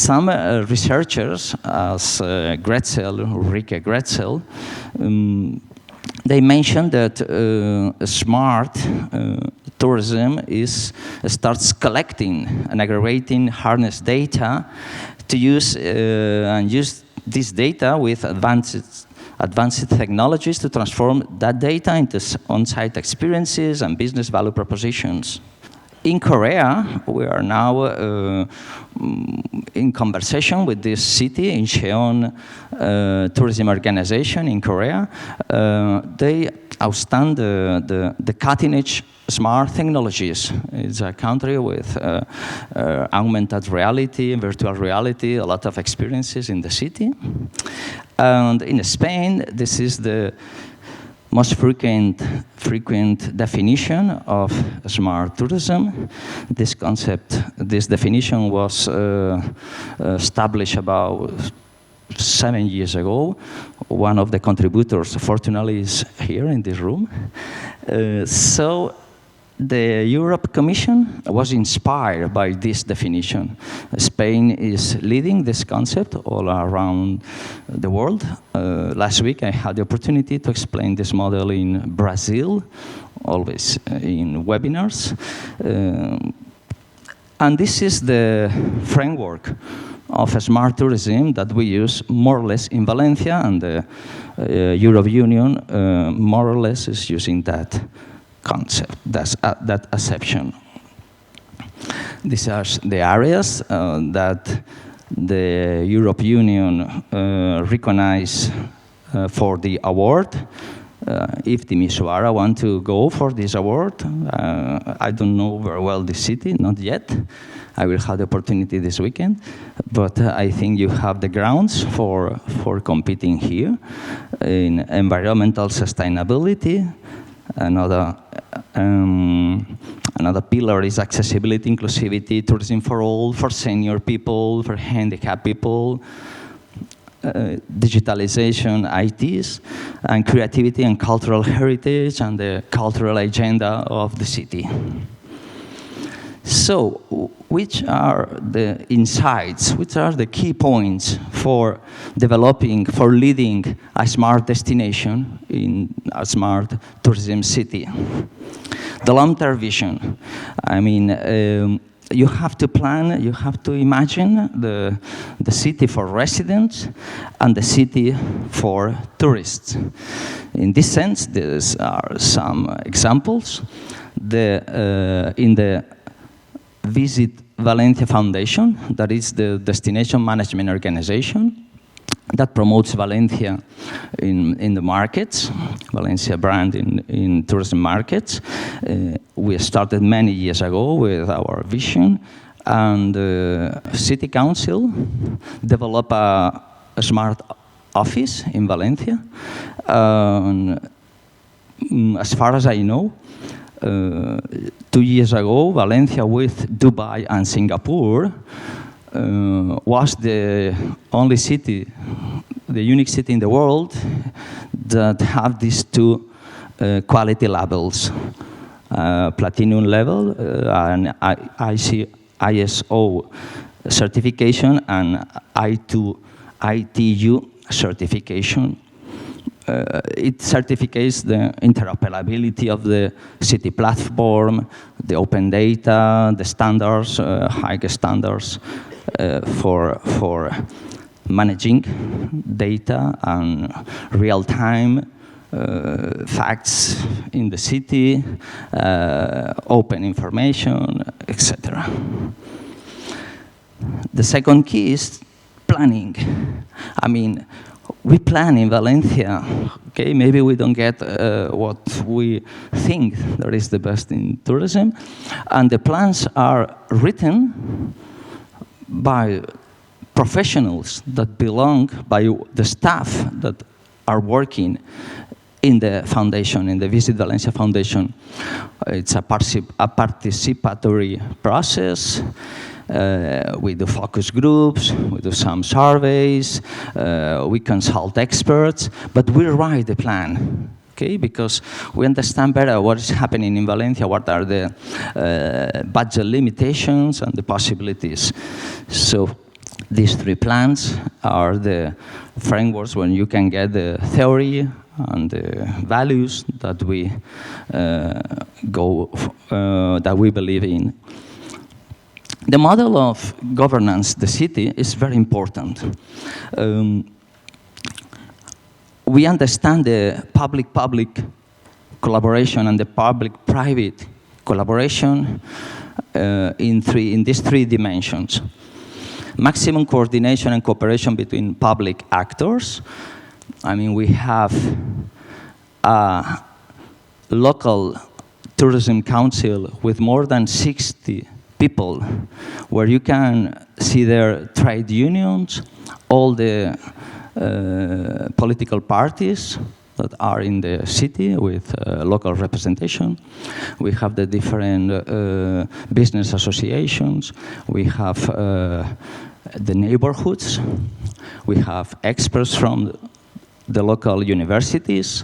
some researchers, as Ulrike Grätzel, they mentioned that smart tourism starts collecting and aggregating harness data to use this data with advanced technologies to transform that data into on-site experiences and business value propositions. In Korea, we are now in conversation with this city, Incheon Tourism Organization in Korea. They outstand the cutting-edge smart technologies. It's a country with augmented reality, virtual reality, a lot of experiences in the city. And in Spain, this is the most frequent definition of smart tourism. This concept, this definition was established about 7 years ago. One of the contributors, fortunately, is here in this room. So the Europe Commission was inspired by this definition. Spain is leading this concept all around the world. Last week I had the opportunity to explain this model in Brazil, always in webinars. And this is the framework of smart tourism that we use more or less in Valencia, and the Europe Union more or less is using that concept, that acception. These are the areas that the Europe Union recognized for the award. If Timisoara want to go for this award, I don't know very well the city, not yet. I will have the opportunity this weekend, but I think you have the grounds for competing here in environmental sustainability. Another pillar is accessibility, inclusivity, tourism for all, for senior people, for handicapped people, digitalization, ITs, and creativity and cultural heritage, and the cultural agenda of the city. So, which are the insights, which are the key points for developing, for leading a smart destination in a smart tourism city? The long-term vision. I mean, you have to plan, you have to imagine the city for residents and the city for tourists. In this sense, there are some examples. In the Visit Valencia Foundation, that is the destination management organization that promotes Valencia in the markets, Valencia brand in tourism markets. We started many years ago with our vision, and City Council developed a smart office in Valencia. As far as I know, 2 years ago, Valencia with Dubai and Singapore was the only city, the unique city in the world that have these two quality levels, platinum level, and ISO certification, and ITU certification. It certificates the interoperability of the city platform, the open data, the standards, high standards for managing data and real-time facts in the city, open information, etc. The second key is planning. I mean, we plan in Valencia, okay? Maybe we don't get what we think that is the best in tourism, and the plans are written by professionals that belong, by the staff that are working in the foundation, in the Visit Valencia Foundation. It's a participatory process. We do focus groups, we do some surveys, we consult experts, but we write the plan, okay? Because we understand better what is happening in Valencia, what are the budget limitations and the possibilities. So These three plans are the frameworks when you can get the theory and the values that we that we believe in. The model of governance, the city, is very important. We understand the public-public collaboration and the public-private collaboration in these three dimensions. Maximum coordination and cooperation between public actors. I mean, we have a local tourism council with more than 60 people, where you can see their trade unions, all the political parties that are in the city with local representation. We have the different business associations. We have the neighborhoods. We have experts from the local universities,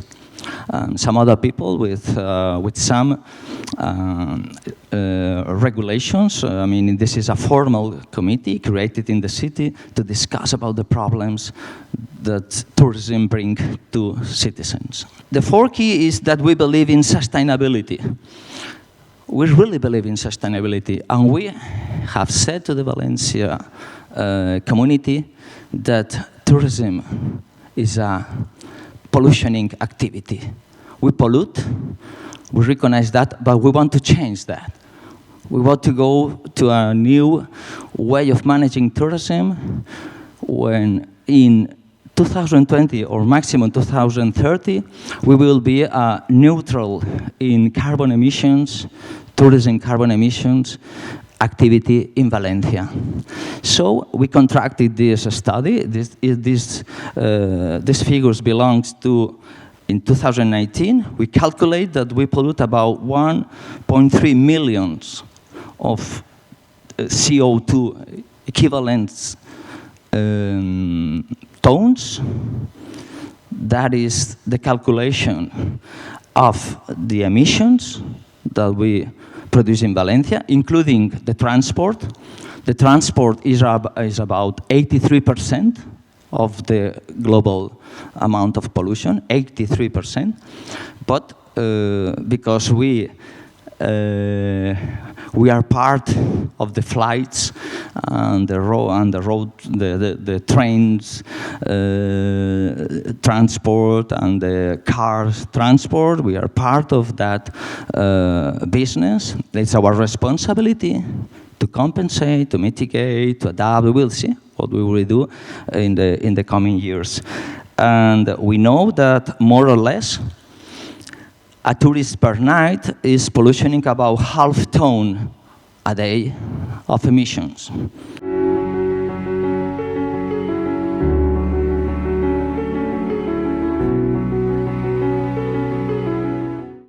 some other people with some regulations. I mean, this is a formal committee created in the city to discuss about the problems that tourism brings to citizens. The fourth key is that we believe in sustainability. We really believe in sustainability, and we have said to the Valencia community that tourism is a pollutioning activity. We pollute, we recognize that, but we want to change that. We want to go to a new way of managing tourism when in 2020 or maximum 2030, we will be neutral in carbon emissions, tourism carbon emissions, activity in Valencia. So we contracted this study. These figures belongs to, in 2019, we calculate that we pollute about 1.3 million of CO2 equivalents tons. That is the calculation of the emissions that we produce in Valencia, including the transport. The transport is about 83% of the global amount of pollution, 83%. But because we are part of the flights and the trains transport and the cars transport. We are part of that business. It's our responsibility to compensate, to mitigate, to adapt. We will see what we will do in the coming years. And we know that more or less a tourist per night is polluting about half ton a day of emissions.